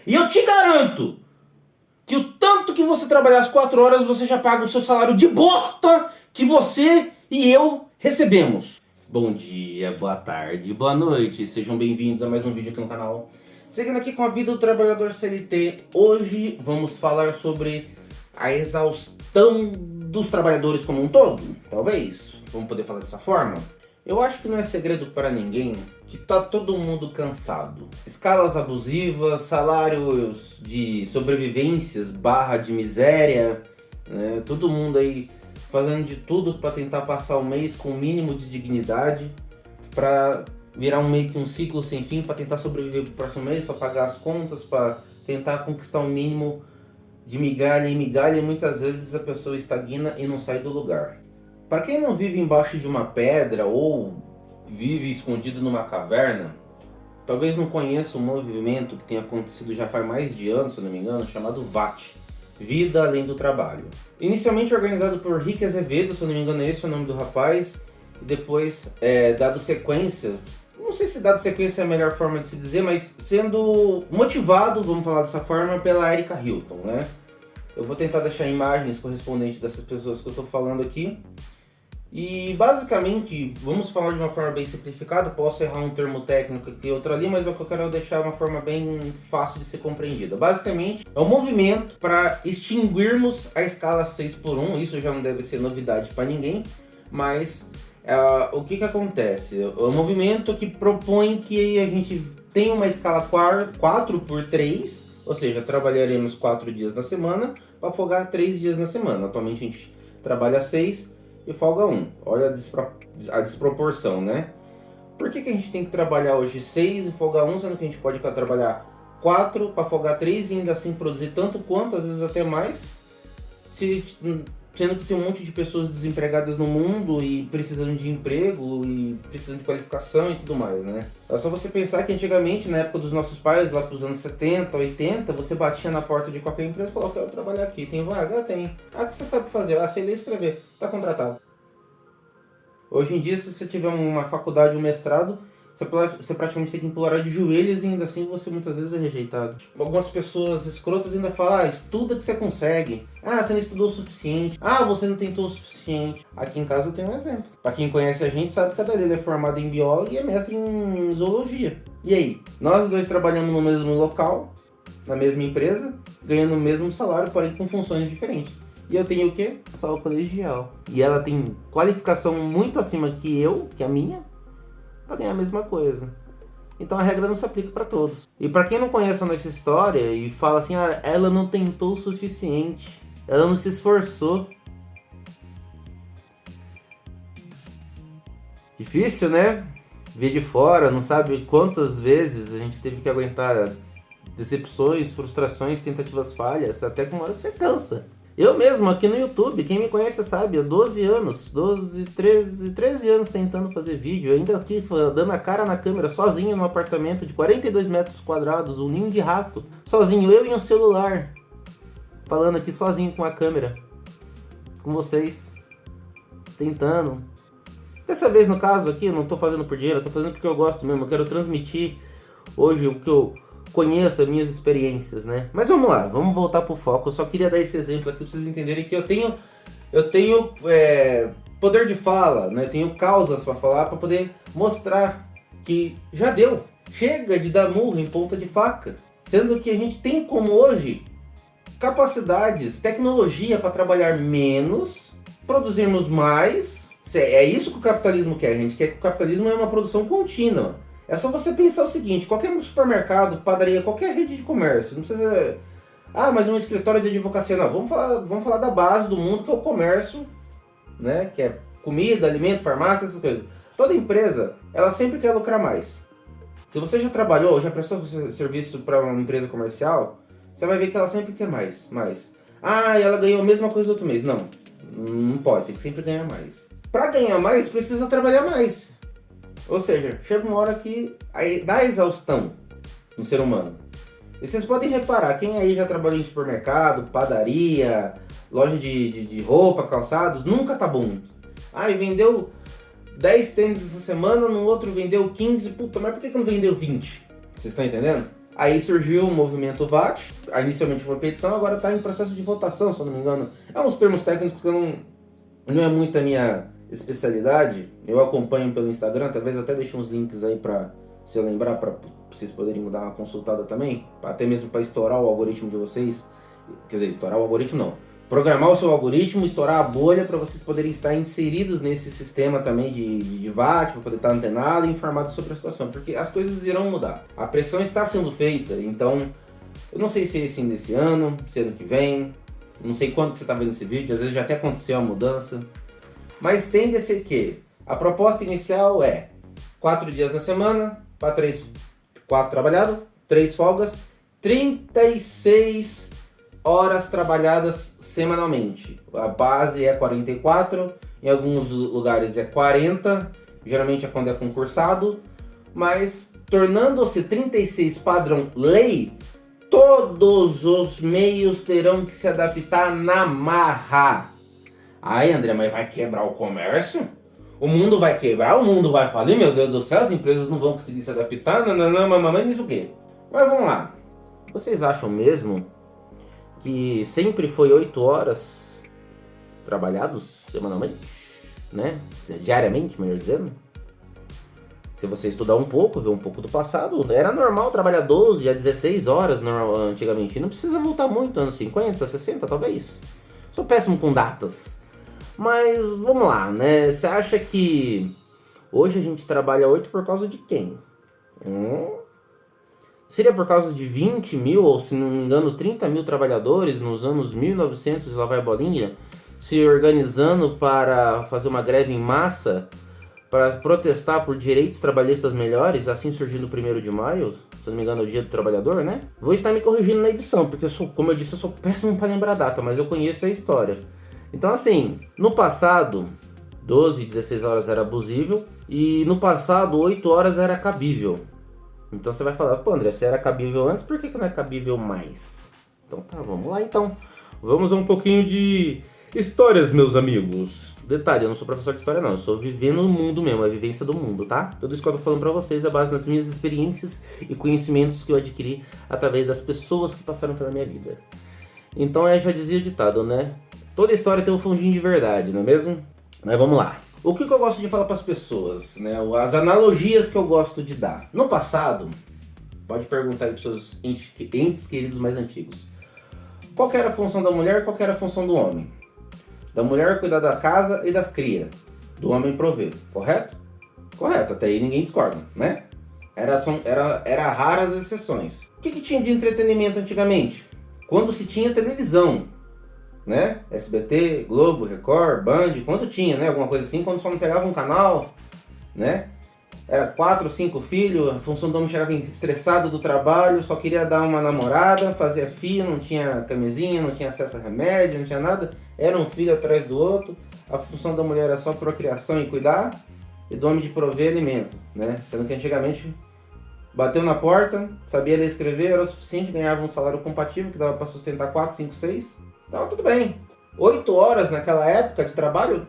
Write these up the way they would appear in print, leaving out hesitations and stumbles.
E eu te garanto que o tanto que você trabalhar as 4 horas, você já paga o seu salário de bosta que você e eu recebemos. Bom dia, boa tarde, boa noite. Sejam bem-vindos a mais um vídeo aqui no canal. Seguindo aqui com a vida do trabalhador CLT, hoje vamos falar sobre a exaustão dos trabalhadores como um todo. Talvez, vamos poder falar dessa forma. Eu acho que não é segredo para ninguém que tá todo mundo cansado. Escalas abusivas, salários de sobrevivências / de miséria, né? Todo mundo aí fazendo de tudo para tentar passar o mês com o mínimo de dignidade, para virar meio que um ciclo sem fim, para tentar sobreviver pro próximo mês, para pagar as contas, para tentar conquistar o mínimo de migalha em migalha, e muitas vezes a pessoa estagna e não sai do lugar. Para quem não vive embaixo de uma pedra ou vive escondido numa caverna, talvez não conheça um movimento que tem acontecido já faz mais de anos, se não me engano, chamado VAT, Vida Além do Trabalho. Inicialmente organizado por Rick Azevedo, se não me engano esse é o nome do rapaz, e depois dado sequência, não sei se dado sequência é a melhor forma de se dizer, mas sendo motivado, vamos falar dessa forma, pela Erika Hilton, né? Eu vou tentar deixar imagens correspondentes dessas pessoas que eu estou falando aqui. E basicamente, vamos falar de uma forma bem simplificada, posso errar um termo técnico aqui e outro ali, mas o que eu quero deixar uma forma bem fácil de ser compreendida. Basicamente, é um movimento para extinguirmos a escala 6x1, isso já não deve ser novidade para ninguém, mas o que acontece? É um movimento que propõe que a gente tenha uma escala 4x3, ou seja, trabalharemos 4 dias na semana para folgar 3 dias na semana. Atualmente a gente trabalha 6 e folga 1. Olha a desproporção, né? Por que a gente tem que trabalhar hoje 6 e folgar 1, sendo que a gente pode trabalhar 4 para folgar 3 e ainda assim produzir tanto quanto, às vezes até mais, sendo que tem um monte de pessoas desempregadas no mundo e precisando de emprego e precisando de qualificação e tudo mais, né? É só você pensar que antigamente, na época dos nossos pais, lá pros anos 70, 80, você batia na porta de qualquer empresa e falou: quero trabalhar aqui, tem vaga? Tem. Ah, o que você sabe fazer? Ah, sei ler e escrever, tá contratado. Hoje em dia, se você tiver uma faculdade, um mestrado, você praticamente tem que implorar de joelhos e ainda assim você muitas vezes é rejeitado. Algumas pessoas escrotas ainda falam: estuda que você consegue. Ah, você não estudou o suficiente. Ah, você não tentou o suficiente. Aqui em casa eu tenho um exemplo. Pra quem conhece a gente sabe que a Dalila é formada em bióloga e é mestre em zoologia. E aí? Nós dois trabalhamos no mesmo local, na mesma empresa, ganhando o mesmo salário, porém com funções diferentes. E eu tenho o quê? Só o colegial. E ela tem qualificação muito acima que a minha, para ganhar a mesma coisa. Então a regra não se aplica para todos. E para quem não conhece a nossa história e fala assim: ah, ela não tentou o suficiente, ela não se esforçou. Difícil, né? Ver de fora, não sabe quantas vezes a gente teve que aguentar decepções, frustrações, tentativas falhas, até com uma hora que você cansa. Eu mesmo, aqui no YouTube, quem me conhece sabe, há 12 anos, 13 anos tentando fazer vídeo, ainda aqui dando a cara na câmera, sozinho num apartamento de 42 metros quadrados, um ninho de rato, sozinho, eu e um celular, falando aqui sozinho com a câmera, com vocês, tentando. Dessa vez, no caso aqui, eu não tô fazendo por dinheiro, eu tô fazendo porque eu gosto mesmo, eu quero transmitir hoje o que eu conheço, as minhas experiências, né? Mas vamos lá, vamos voltar pro foco. Eu só queria dar esse exemplo aqui pra vocês entenderem que eu tenho poder de fala, né? Tenho causas para falar, para poder mostrar que já deu. Chega de dar murro em ponta de faca. Sendo que a gente tem como hoje capacidades, tecnologia para trabalhar menos, produzirmos mais. É isso que o capitalismo quer. A gente quer que o capitalismo é uma produção contínua. É só você pensar o seguinte: qualquer supermercado, padaria, qualquer rede de comércio, não precisa... Ah, mas um escritório de advocacia, não. Vamos falar da base do mundo, que é o comércio, né? Que é comida, alimento, farmácia, essas coisas. Toda empresa, ela sempre quer lucrar mais. Se você já trabalhou ou já prestou serviço para uma empresa comercial, você vai ver que ela sempre quer mais. Ah, ela ganhou a mesma coisa do outro mês. Não pode, tem que sempre ganhar mais. Para ganhar mais, precisa trabalhar mais. Ou seja, chega uma hora que dá exaustão no ser humano. E vocês podem reparar, quem aí já trabalhou em supermercado, padaria, loja de roupa, calçados, nunca tá bom. Ah, e vendeu 10 tênis essa semana, no outro vendeu 15, puta, mas por que não vendeu 20? Vocês estão entendendo? Aí surgiu o movimento VAT, inicialmente uma petição, agora está em processo de votação, se eu não me engano. É uns termos técnicos que não é muito a minha especialidade. Eu acompanho pelo Instagram, talvez até deixe uns links aí para, se eu lembrar, para vocês poderem dar uma consultada também, até mesmo para estourar o algoritmo de vocês. Quer dizer, estourar o algoritmo não. Programar o seu algoritmo, estourar a bolha para vocês poderem estar inseridos nesse sistema também de VAT, para poder estar antenado e informado sobre a situação, porque as coisas irão mudar. A pressão está sendo feita, então eu não sei se é esse desse ano, se é ano que vem, não sei quando que você está vendo esse vídeo, às vezes já até aconteceu a mudança, mas tende a ser que a proposta inicial é 4 dias na semana, para 4 trabalhado, 3 folgas, 36 horas trabalhadas semanalmente. A base é 44, em alguns lugares é 40, geralmente é quando é concursado, mas tornando-se 36 padrão lei, todos os meios terão que se adaptar na marra. Aí, André, mas vai quebrar o comércio? O mundo vai quebrar? O mundo vai falir? Meu Deus do céu, as empresas não vão conseguir se adaptar? Não, mamãe, isso o quê? Mas vamos lá. Vocês acham mesmo que sempre foi 8 horas trabalhados semanalmente, né? Diariamente, melhor dizendo. Se você estudar um pouco, ver um pouco do passado, era normal trabalhar 12 a 16 horas antigamente. Não precisa voltar muito, anos 50, 60 talvez. Sou péssimo com datas. Mas vamos lá, né? Você acha que hoje a gente trabalha 8 por causa de quem? Seria por causa de 20 mil, ou se não me engano 30 mil trabalhadores nos anos 1900, lá vai a bolinha, se organizando para fazer uma greve em massa, para protestar por direitos trabalhistas melhores, assim surgindo o 1º de maio, se não me engano é o Dia do Trabalhador, né? Vou estar me corrigindo na edição, porque como eu disse, eu sou péssimo para lembrar a data, mas eu conheço a história. Então assim, no passado, 12, 16 horas era abusível, e no passado 8 horas era cabível. Então você vai falar, pô André, se era cabível antes, por que não é cabível mais? Então tá, vamos lá então. Vamos a um pouquinho de histórias, meus amigos. Detalhe, eu não sou professor de história não, eu sou vivendo o mundo mesmo, a vivência do mundo, tá? Tudo isso que eu tô falando pra vocês é base nas minhas experiências e conhecimentos que eu adquiri através das pessoas que passaram pela minha vida. Então já dizia o ditado, né? Toda história tem um fundinho de verdade, não é mesmo? Mas vamos lá. O que eu gosto de falar para as pessoas, né? As analogias que eu gosto de dar. No passado, pode perguntar aí para os seus entes queridos mais antigos. Qual que era a função da mulher e qual que era a função do homem? Da mulher cuidar da casa e das crias. Do homem prover, correto? Correto, até aí ninguém discorda, né? Era raras as exceções. O que tinha de entretenimento antigamente? Quando se tinha televisão, né? SBT, Globo, Record, Band, quando tinha, né? Alguma coisa assim, quando só não pegava um canal, né? Era 4, 5 filhos, a função do homem chegava estressado do trabalho, só queria dar uma namorada, fazia fio, não tinha camisinha, não tinha acesso a remédio, não tinha nada. Era um filho atrás do outro. A função da mulher era só procriação e cuidar, e do homem de prover alimento, né? Sendo que antigamente bateu na porta, sabia ler e escrever, era o suficiente, ganhava um salário compatível que dava para sustentar 4, 5, 6. Então tudo bem. 8 horas naquela época de trabalho,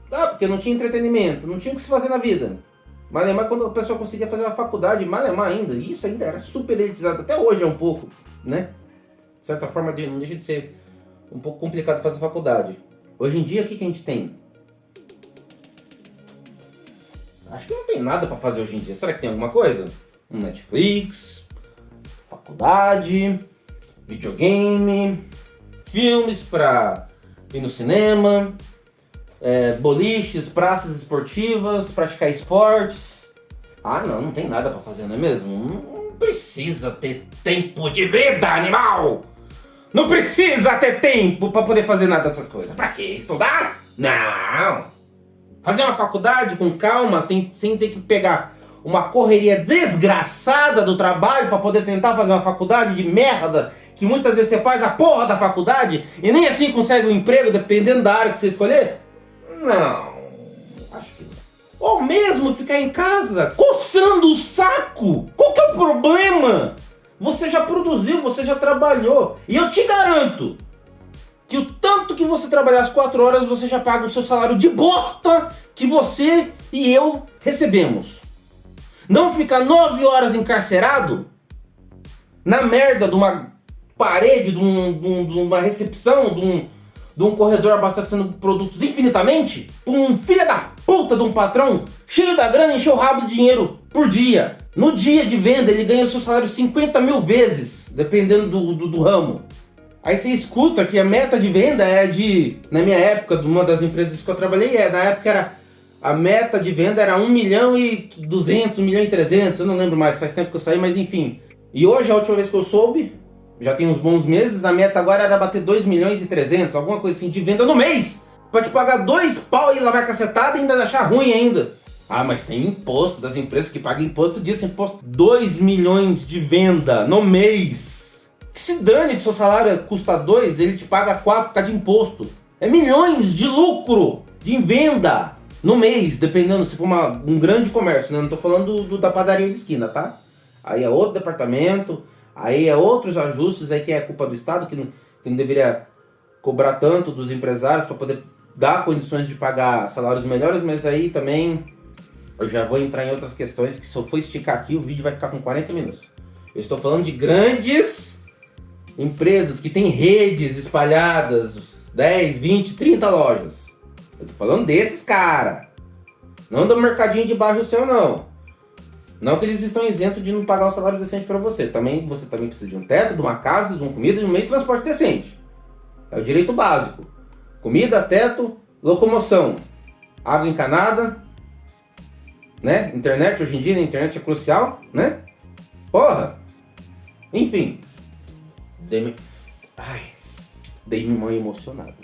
tá, porque não tinha entretenimento, não tinha o que se fazer na vida. Malemar, quando a pessoa conseguia fazer uma faculdade, Malemar ainda, isso ainda era super elitizado, até hoje é um pouco, né? De certa forma não deixa de ser um pouco complicado fazer faculdade. Hoje em dia, o que a gente tem? Acho que não tem nada para fazer hoje em dia. Será que tem alguma coisa? Um Netflix, faculdade, videogame, filmes para ir no cinema, boliches, praças esportivas, praticar esportes. Ah, não tem nada pra fazer, não é mesmo? Não precisa ter tempo de vida, animal! Não precisa ter tempo pra poder fazer nada dessas coisas. Pra quê? Estudar? Não! Fazer uma faculdade com calma, sem ter que pegar uma correria desgraçada do trabalho pra poder tentar fazer uma faculdade de merda, que muitas vezes você faz a porra da faculdade e nem assim consegue um emprego, dependendo da área que você escolher? Não, acho que não. Ou mesmo ficar em casa coçando o saco. Qual que é o problema? Você já produziu, você já trabalhou. E eu te garanto que o tanto que você trabalhar as 4 horas, você já paga o seu salário de bosta que você e eu recebemos. Não ficar 9 horas encarcerado, na merda de uma parede, de uma recepção, de um corredor abastecendo produtos infinitamente, um filho da puta de um patrão, cheio da grana, encheu o rabo de dinheiro por dia. No dia de venda ele ganha o seu salário 50 mil vezes, dependendo do ramo. Aí você escuta que a meta de venda na minha época, de uma das empresas que eu trabalhei, na época a meta de venda era 1 milhão e 200, 1 milhão e 300, eu não lembro mais, faz tempo que eu saí, mas enfim. E hoje, a última vez que eu soube, já tem uns bons meses, a meta agora era bater 2 milhões e 300, alguma coisa assim, de venda no mês. Pra te pagar 2 pau e lavar cacetada e ainda achar ruim ainda. Ah, mas tem imposto das empresas que pagam imposto disso, imposto. 2 milhões de venda no mês. Que se dane que seu salário custa 2, ele te paga 4 por causa de imposto. É milhões de lucro de venda no mês, dependendo se for um grande comércio, né? Não tô falando da padaria de esquina, tá? Aí é outro departamento, aí é outros ajustes, aí que é culpa do Estado, que não deveria cobrar tanto dos empresários para poder dar condições de pagar salários melhores, mas aí também eu já vou entrar em outras questões que se eu for esticar aqui o vídeo vai ficar com 40 minutos. Eu estou falando de grandes empresas que têm redes espalhadas, 10, 20, 30 lojas. Eu tô falando desses cara. Não do mercadinho de bairro seu, não. Não que eles estão isentos de não pagar um salário decente para você. Você também precisa de um teto, de uma casa, de uma comida e de um meio de transporte decente. É o direito básico. Comida, teto, locomoção, água encanada, né? Internet, hoje em dia, a internet é crucial, né? Porra! Enfim. Dei-me mão emocionado.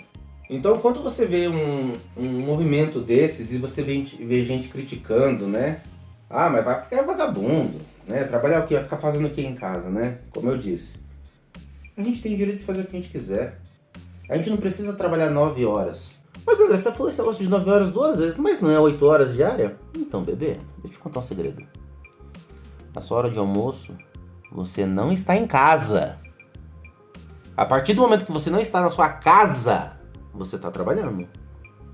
Então, quando você vê um movimento desses e você vê gente criticando, né? Ah, mas vai ficar vagabundo, né? Trabalhar o quê? Vai ficar fazendo o quê em casa, né? Como eu disse. A gente tem o direito de fazer o que a gente quiser. A gente não precisa trabalhar 9 horas. Mas André, você falou esse negócio de 9 horas 2 vezes, mas não é 8 horas diária? Então, bebê, deixa eu te contar um segredo. Na sua hora de almoço, você não está em casa. A partir do momento que você não está na sua casa, você está trabalhando.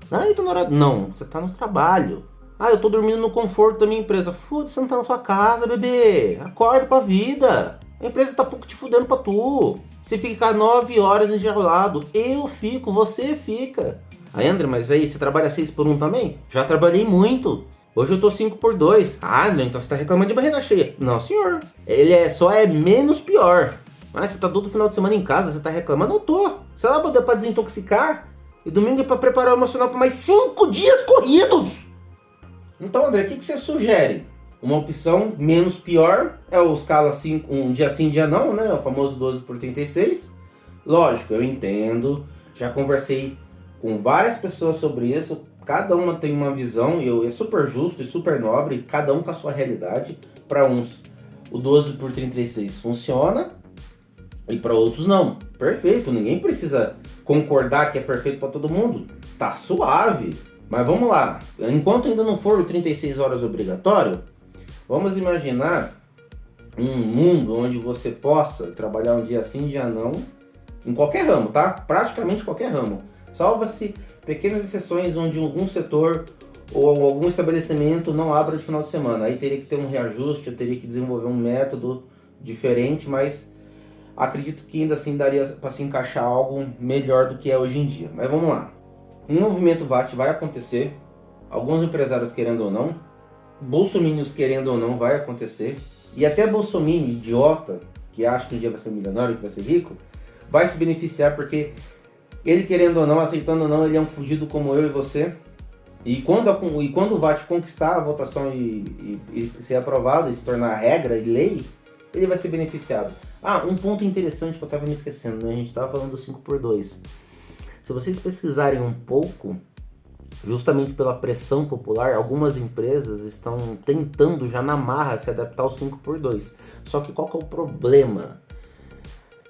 Ah, então na hora... Não, você está no trabalho. Ah, eu tô dormindo no conforto da minha empresa. Foda-se, você não tá na sua casa, bebê. Acorda pra vida. A empresa tá pouco te fudendo pra tu. Você fica 9 horas enjaulado. Eu fico, você fica. Aí, André, mas aí você trabalha 6 por 1 também? Já trabalhei muito. Hoje eu tô 5 por 2. Ah, André, então você tá reclamando de barriga cheia. Não, senhor. Ele só é menos pior. Ah, você tá todo final de semana em casa, você tá reclamando? Eu tô. Você vai poder pra desintoxicar. E domingo é pra preparar o emocional pra mais 5 dias corridos. Então, André, o que você sugere? Uma opção menos pior é o escala um dia sim, dia não, né? O famoso 12 por 36. Lógico, eu entendo. Já conversei com várias pessoas sobre isso. Cada uma tem uma visão e é super justo e super nobre. Cada um com a sua realidade. Para uns, o 12 por 36 funciona e para outros não. Perfeito, ninguém precisa concordar que é perfeito para todo mundo. Tá suave. Mas vamos lá, enquanto ainda não for o 36 horas obrigatório, vamos imaginar um mundo onde você possa trabalhar um dia sim, dia não, em qualquer ramo, tá? Praticamente qualquer ramo. Salva-se pequenas exceções onde algum setor ou algum estabelecimento não abra de final de semana. Aí teria que ter um reajuste, eu teria que desenvolver um método diferente, mas acredito que ainda assim daria para se encaixar algo melhor do que é hoje em dia. Mas vamos lá. Um movimento VAT vai acontecer, alguns empresários querendo ou não, bolsominions querendo ou não vai acontecer, e até bolsominion idiota, que acha que um dia vai ser milionário, que vai ser rico, vai se beneficiar porque ele querendo ou não, aceitando ou não, ele é um fudido como eu e você, e quando o VAT conquistar a votação e ser aprovado e se tornar regra e lei, ele vai ser beneficiado. Ah, um ponto interessante que eu estava me esquecendo, né? A gente estava falando do 5 por 2. Se vocês pesquisarem um pouco, justamente pela pressão popular, algumas empresas estão tentando já na marra se adaptar ao 5 por 2. Só que qual que é o problema?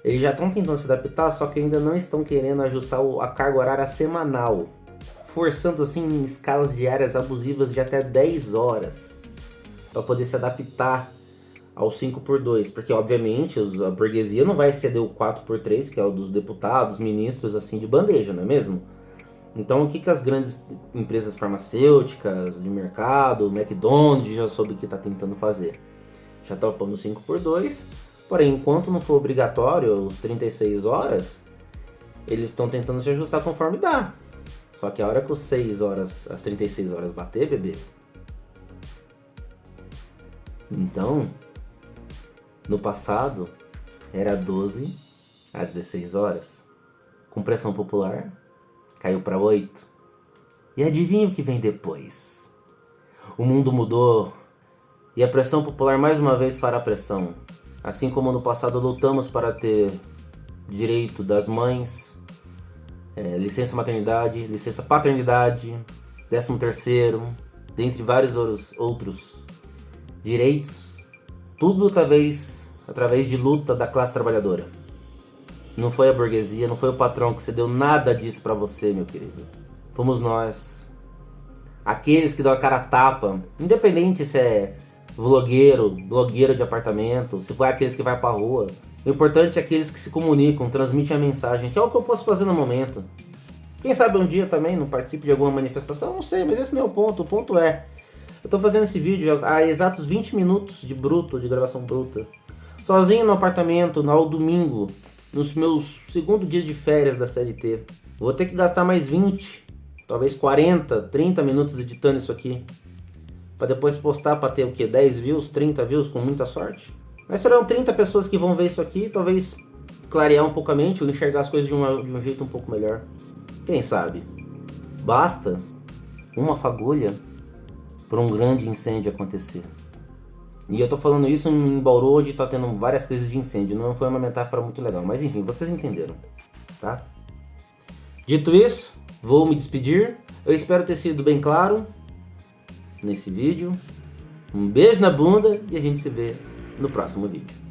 Eles já estão tentando se adaptar, só que ainda não estão querendo ajustar a carga horária semanal, forçando assim em escalas diárias abusivas de até 10 horas, para poder se adaptar ao 5 por 2, porque obviamente a burguesia não vai ceder o 4 por 3, que é o dos deputados, ministros, assim, de bandeja, não é mesmo? Então o que as grandes empresas farmacêuticas de mercado, o McDonald's, já soube que está tentando fazer? Já está opondo 5 por 2, Porém, enquanto não for obrigatório os 36 horas, eles estão tentando se ajustar conforme dá. Só que a hora que as 36 horas bater, bebê. Então, no passado, era 12 a 16 horas. Com pressão popular, caiu para 8. E adivinha o que vem depois? O mundo mudou e a pressão popular mais uma vez fará pressão. Assim como no passado lutamos para ter direito das mães, licença maternidade, licença paternidade, 13º, dentre vários outros direitos, tudo através de luta da classe trabalhadora. Não foi a burguesia, não foi o patrão que cedeu nada disso pra você, meu querido. Fomos nós. Aqueles que dão a cara a tapa, independente se é blogueiro de apartamento, se for aqueles que vai pra rua. O importante é aqueles que se comunicam, transmitem a mensagem, que é o que eu posso fazer no momento. Quem sabe um dia também não participe de alguma manifestação, não sei, mas esse não é o ponto. O ponto é, eu tô fazendo esse vídeo há exatos 20 minutos de gravação bruta. Sozinho no apartamento, ao domingo, nos meus segundo dia de férias da CLT. Vou ter que gastar mais 20, talvez 40, 30 minutos editando isso aqui. Pra depois postar pra ter o quê? 10 views, 30 views, com muita sorte. Mas serão 30 pessoas que vão ver isso aqui, talvez clarear um pouco a mente ou enxergar as coisas de um jeito um pouco melhor. Quem sabe? Basta uma fagulha para um grande incêndio acontecer. E eu tô falando isso em Bauru, onde tá tendo várias crises de incêndio. Não foi uma metáfora muito legal, mas enfim, vocês entenderam, tá? Dito isso, vou me despedir. Eu espero ter sido bem claro nesse vídeo. Um beijo na bunda e a gente se vê no próximo vídeo.